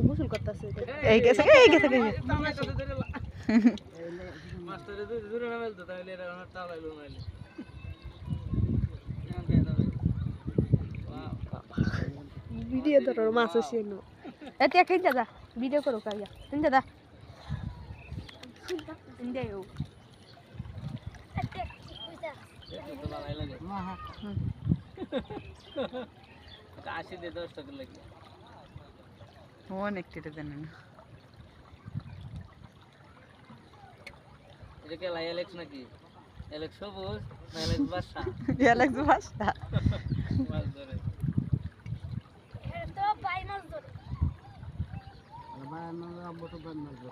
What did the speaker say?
গোসল করতেছে ভিডিও ধরো মাছ আছে এতে একই দাদা ভিডিও করো কাইয়া তিন দাদা ইন্ডিয়া আসি দে 10 টাকা লাগে অনেক টিটা দেন না এটা কে লাই অ্যালেক্স নাকি অ্যালেক্স সবুজ না অ্যালেক্স বাদশা অ্যালেক্স বাদশা মাছ ধরে তো পাই মাছ ধরে আমার আব্বু তো বান মাছ